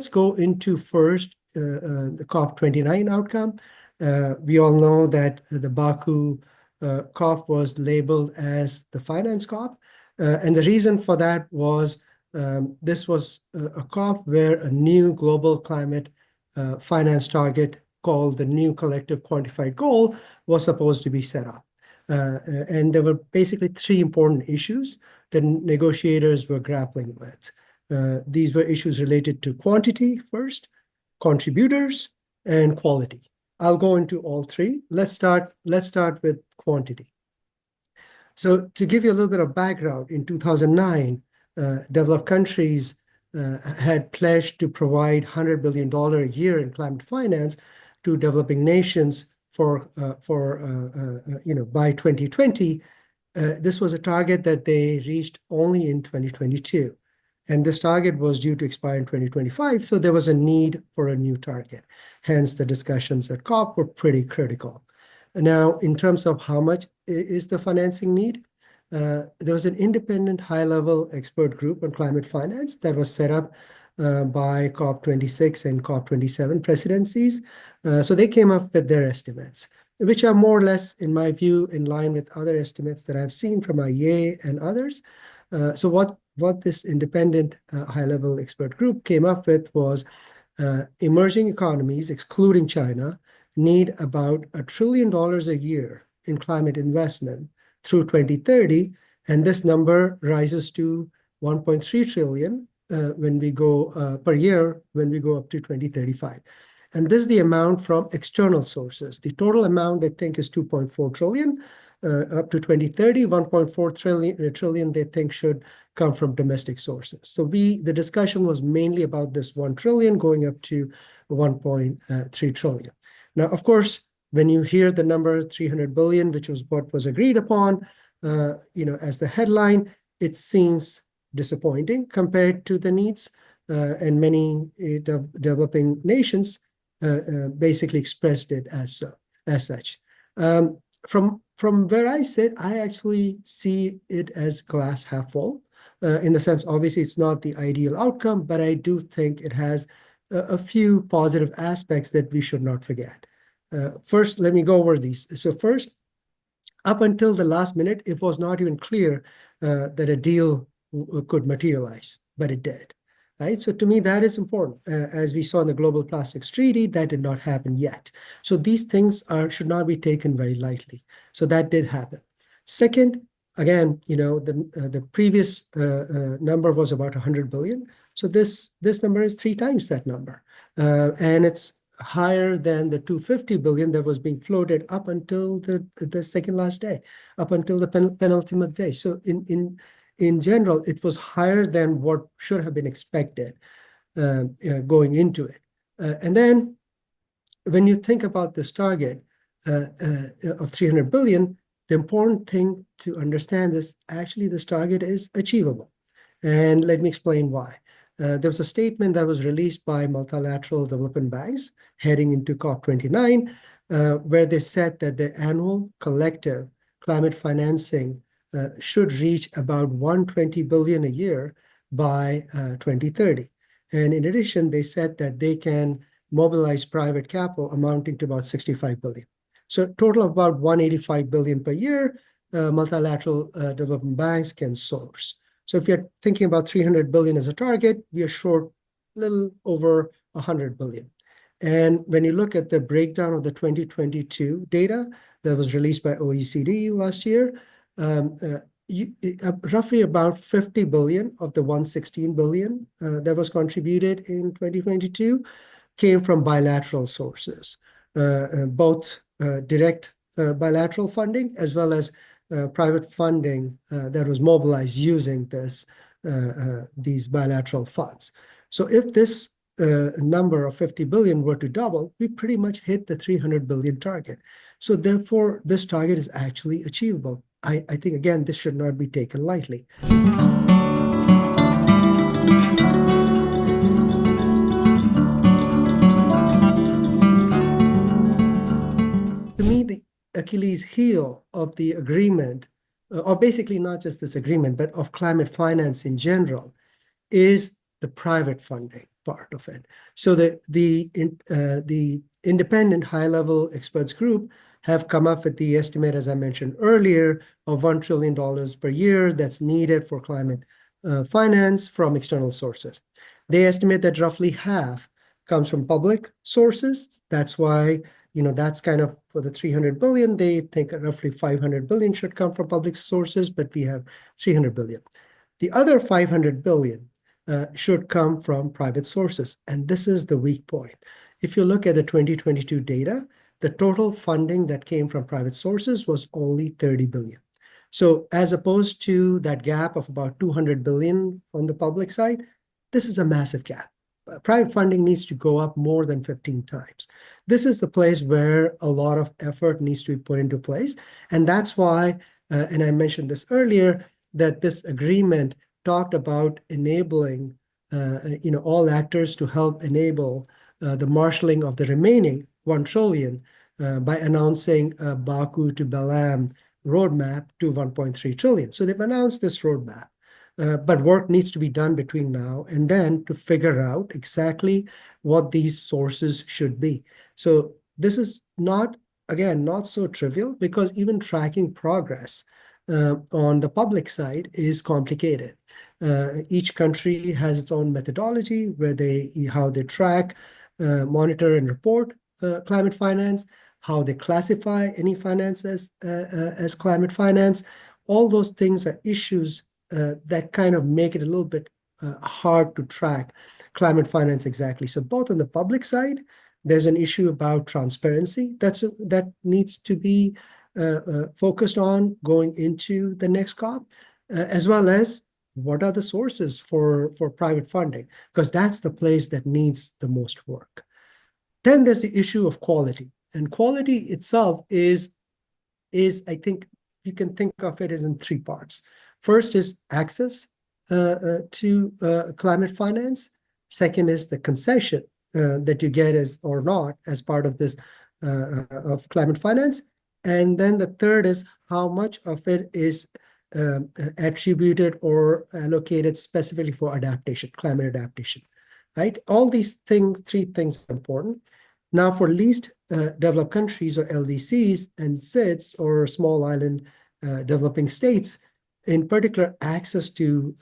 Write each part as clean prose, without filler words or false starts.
let's go into first the COP29 outcome. We all know that the Baku COP was labeled as the finance COP. And the reason for that was this was a COP where a new global climate finance target called the New Collective Quantified Goal was supposed to be set up. And there were basically three important issues that negotiators were grappling with. These were issues related to quantity first, contributors, and quality. I'll go into all three. Let's start with quantity. So to give you a little bit of background, in 2009, developed countries had pledged to provide $100 billion a year in climate finance to developing nations by 2020. This was a target that they reached only in 2022. And this target was due to expire in 2025, so there was a need for a new target. Hence, the discussions at COP were pretty critical. Now, in terms of how much is the financing need, there was an independent high-level expert group on climate finance that was set up by COP26 and COP27 presidencies. So they came up with their estimates, which are more or less, in my view, in line with other estimates that I've seen from IEA and others. So what this independent high-level expert group came up with was emerging economies, excluding China, need about $1 trillion a year in climate investment through 2030, and this number rises to 1.3 trillion when we go per year when we go up to 2035. And this is the amount from external sources. The total amount they think is 2.4 trillion. Up to 2030, 1.4 trillion they think should come from domestic sources. So the discussion was mainly about this 1 trillion going up to 1.3 trillion. Now, of course, when you hear the number 300 billion, which was what was agreed upon, as the headline, it seems disappointing compared to the needs, and many developing nations basically expressed it as such. From where I sit, I actually see it as glass half full, in the sense, obviously, it's not the ideal outcome, but I do think it has a few positive aspects that we should not forget. First, let me go over these. So first, up until the last minute, it was not even clear that a deal could materialize, but it did. Right? So to me, that is important. As we saw in the Global Plastics Treaty, that did not happen yet. So these things should not be taken very lightly. So that did happen. Second, again, the previous number was about 100 billion. So this number is 3 times that number. And it's higher than the 250 billion that was being floated up until the second last day, up until the penultimate day. So in general, it was higher than what should have been expected going into it. And then when you think about this target of 300 billion, the important thing to understand is actually this target is achievable. And let me explain why. There was a statement that was released by multilateral development banks heading into COP29, where they said that the annual collective climate financing should reach about 120 billion a year by 2030. And in addition, they said that they can mobilize private capital amounting to about 65 billion. So a total of about 185 billion per year, multilateral development banks can source. So if you're thinking about 300 billion as a target, we are short a little over 100 billion. And when you look at the breakdown of the 2022 data that was released by OECD last year, roughly about 50 billion of the 116 billion that was contributed in 2022 came from bilateral sources, both direct bilateral funding as well as private funding that was mobilized using these bilateral funds. So if this number of 50 billion were to double, we pretty much hit the 300 billion target. So therefore, this target is actually achievable. I think, again, this should not be taken lightly. To me, the Achilles heel of the agreement, or basically not just this agreement, but of climate finance in general, is the private funding. part of it. So the independent high-level experts group have come up with the estimate, as I mentioned earlier, of $1 trillion per year that's needed for climate finance from external sources. They estimate that roughly half comes from public sources. That's why, that's kind of for the 300 billion, they think roughly 500 billion should come from public sources, but we have 300 billion. The other 500 billion should come from private sources. And this is the weak point. If you look at the 2022 data, the total funding that came from private sources was only 30 billion. So as opposed to that gap of about 200 billion on the public side, this is a massive gap. Private funding needs to go up more than 15 times. This is the place where a lot of effort needs to be put into place. And that's why, and I mentioned this earlier, that this agreement talked about enabling all actors to help enable the marshaling of the remaining 1 trillion by announcing a Baku to Balam roadmap to 1.3 trillion. So they've announced this roadmap. But work needs to be done between now and then to figure out exactly what these sources should be. So this is not so trivial, because even tracking progress on the public side is complicated. Each country has its own methodology where how they track, monitor, and report climate finance, how they classify any finance as climate finance. All those things are issues that kind of make it a little bit hard to track climate finance exactly. So both on the public side, there's an issue about transparency that needs to be focused on going into the next COP, as well as what are the sources for private funding, because that's the place that needs the most work. Then there's the issue of quality. And quality itself is I think you can think of it as in three parts. First is access to climate finance. Second is the concession that you get as or not as part of this of climate finance. And then the third is how much of it is attributed or allocated specifically for adaptation, climate adaptation, right? All these things, three things are important. Now, for least developed countries or LDCs and SIDS or small island developing states, in particular, access to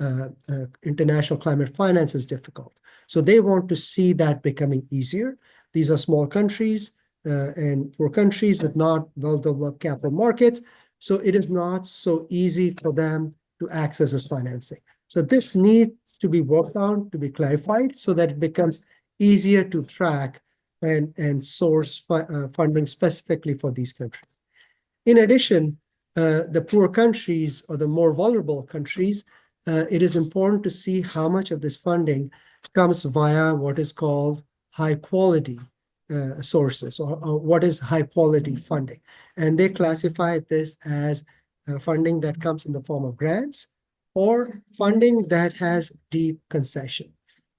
international climate finance is difficult. So they want to see that becoming easier. These are small countries and poor countries with not well-developed capital markets. So it is not so easy for them to access this financing. So this needs to be worked on, to be clarified, so that it becomes easier to track and source funding specifically for these countries. In addition, the poor countries or the more vulnerable countries, it is important to see how much of this funding comes via what is called high quality sources or what is high quality funding. And they classify this as funding that comes in the form of grants or funding that has deep concession,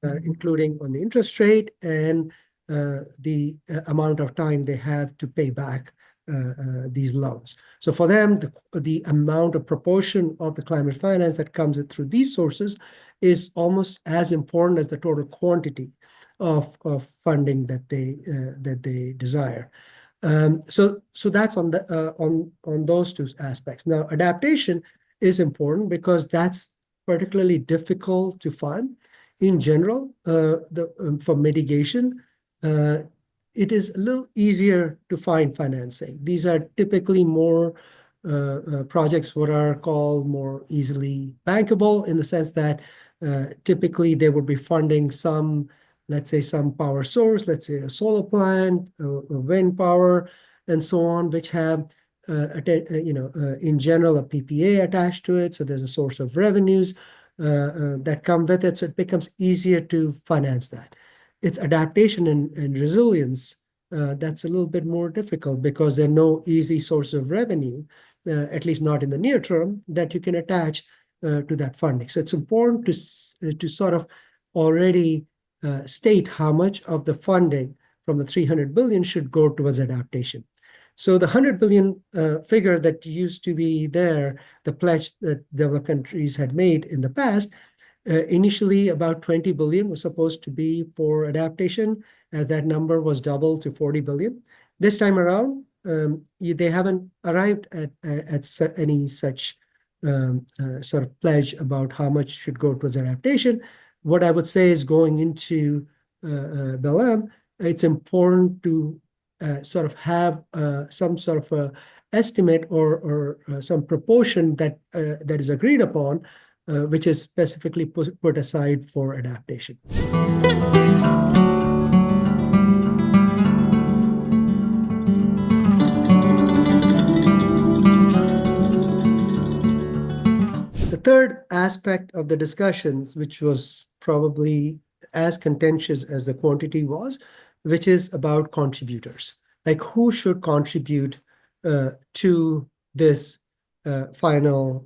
including on the interest rate and the amount of time they have to pay back these loans. So for them, the amount of proportion of the climate finance that comes through these sources is almost as important as the total quantity of funding that they desire. So that's on those two aspects. Now, adaptation is important because that's particularly difficult to fund. In general, for mitigation, it is a little easier to find financing. These are typically more projects what are called more easily bankable, in the sense that typically they would be funding some, let's say, some power source, let's say a solar plant, wind power, and so on, which have in general a PPA attached to it. So there's a source of revenues that come with it. So it becomes easier to finance that. It's adaptation and resilience that's a little bit more difficult because there are no easy source of revenue, at least not in the near term, that you can attach to that funding. So it's important to sort of already state how much of the funding from the 300 billion should go towards adaptation. So the 100 billion figure that used to be there, the pledge that developed countries had made in the past, Initially, about 20 billion was supposed to be for adaptation. That number was doubled to 40 billion. This time around, they haven't arrived at any such sort of pledge about how much should go towards adaptation. What I would say is going into Belém, it's important to sort of have some sort of a estimate or some proportion that is agreed upon, which is specifically put aside for adaptation. The third aspect of the discussions, which was probably as contentious as the quantity was, which is about contributors. Like who should contribute to this final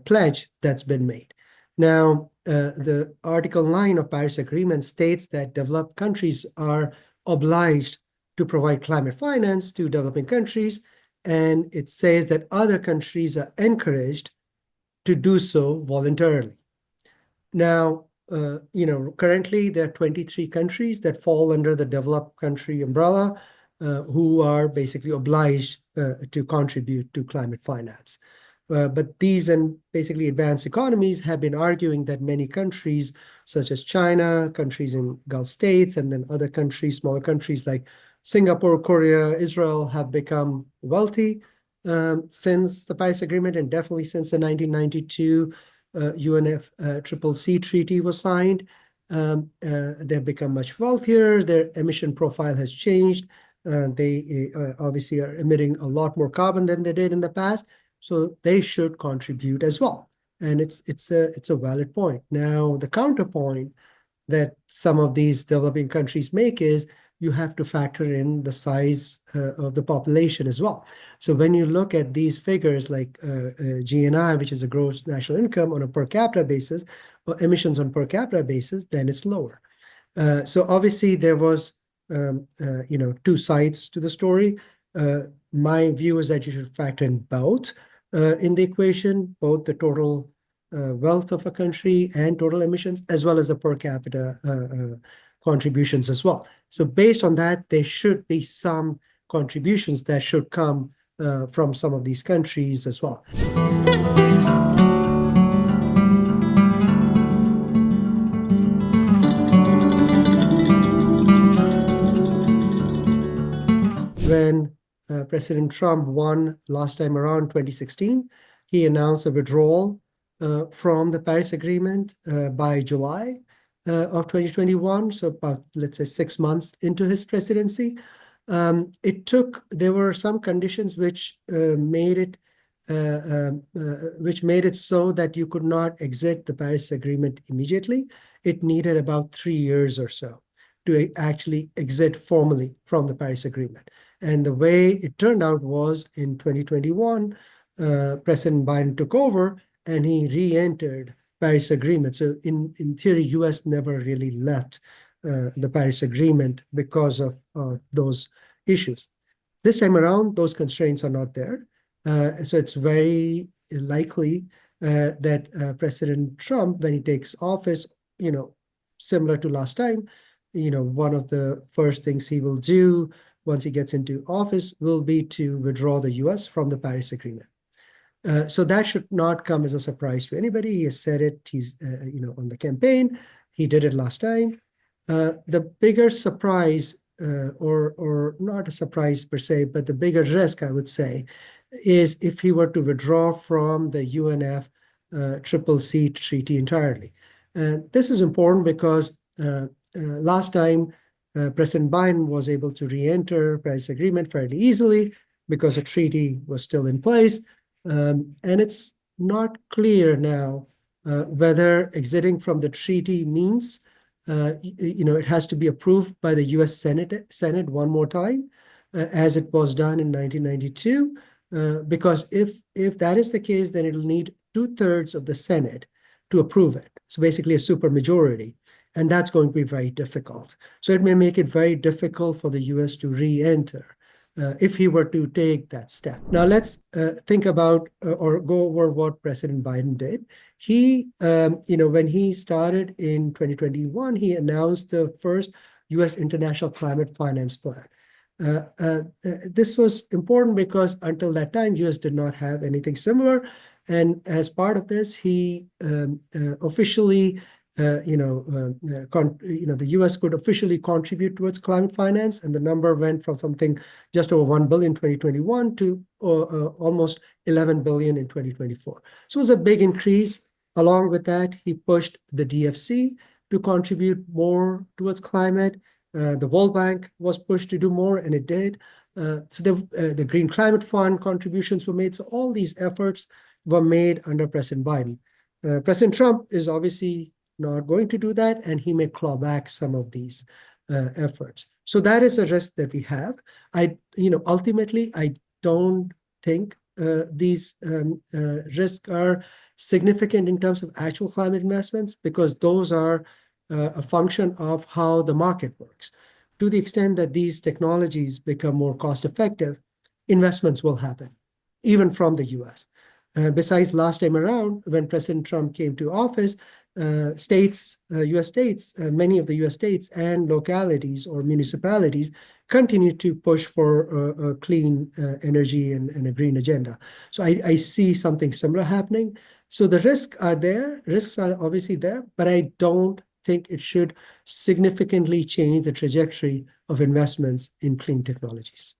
pledge that's been made. Now, the Article 9 of Paris Agreement states that developed countries are obliged to provide climate finance to developing countries, and it says that other countries are encouraged to do so voluntarily. Now, currently there are 23 countries that fall under the developed country umbrella who are basically obliged to contribute to climate finance. But these and basically advanced economies have been arguing that many countries, such as China, countries in Gulf states, and then other countries, smaller countries like Singapore, Korea, Israel, have become wealthy since the Paris Agreement, and definitely since the 1992 UNFCCC treaty was signed. They've become much wealthier. Their emission profile has changed. They obviously are emitting a lot more carbon than they did in the past, so they should contribute as well. And it's a valid point. Now, the counterpoint that some of these developing countries make is you have to factor in the size of the population as well. So when you look at these figures like GNI, which is a gross national income on a per capita basis, or emissions on per capita basis, then it's lower. So obviously there was two sides to the story. My view is that you should factor in both in the equation, both the total wealth of a country and total emissions, as well as the per capita contributions as well. So based on that, there should be some contributions that should come from some of these countries as well. When President Trump won last time around 2016, he announced a withdrawal from the Paris Agreement by July of 2021, so about, let's say, 6 months into his presidency. There were some conditions which made it so that you could not exit the Paris Agreement immediately. It needed about 3 years or so to actually exit formally from the Paris Agreement. And the way it turned out was in 2021, President Biden took over and he re-entered Paris Agreement. So in theory, US never really left the Paris Agreement because of those issues. This time around, those constraints are not there. So it's very likely that President Trump, when he takes office, similar to last time, one of the first things he will do once he gets into office will be to withdraw the US from the Paris Agreement. So that should not come as a surprise to anybody. He has said it, he's on the campaign, he did it last time. The bigger surprise, or not a surprise per se, but the bigger risk, I would say, is if he were to withdraw from the UNFCCC treaty entirely. This is important because last time President Biden was able to re-enter Paris Agreement fairly easily because the treaty was still in place. And it's not clear now whether exiting from the treaty means it has to be approved by the US Senate one more time, as it was done in 1992. Because if that is the case, then it'll need 2/3 of the Senate to approve it. So basically a supermajority. And that's going to be very difficult. So it may make it very difficult for the US to re-enter if he were to take that step. Now let's think about or go over what President Biden did. He, when he started in 2021, he announced the first U.S. International Climate Finance Plan. This was important because until that time, U.S. did not have anything similar. And as part of this, he officially the U.S. could officially contribute towards climate finance, and the number went from something just over 1 billion in 2021 to almost 11 billion in 2024. So it was a big increase. Along with that, he pushed the DFC to contribute more towards climate. The World Bank was pushed to do more, and it did. So the Green Climate Fund contributions were made. So all these efforts were made under President Biden. President Trump is obviously not going to do that, and he may claw back some of these efforts. So that is a risk that we have. Ultimately, I don't think these risks are significant in terms of actual climate investments, because those are a function of how the market works. To the extent that these technologies become more cost-effective, investments will happen, even from the U.S. Besides, last time around, when President Trump came to office, U.S. states, many of the U.S. states and localities or municipalities continue to push for clean energy and a green agenda. So I see something similar happening. So the risks are there. Risks are obviously there, but I don't think it should significantly change the trajectory of investments in clean technologies.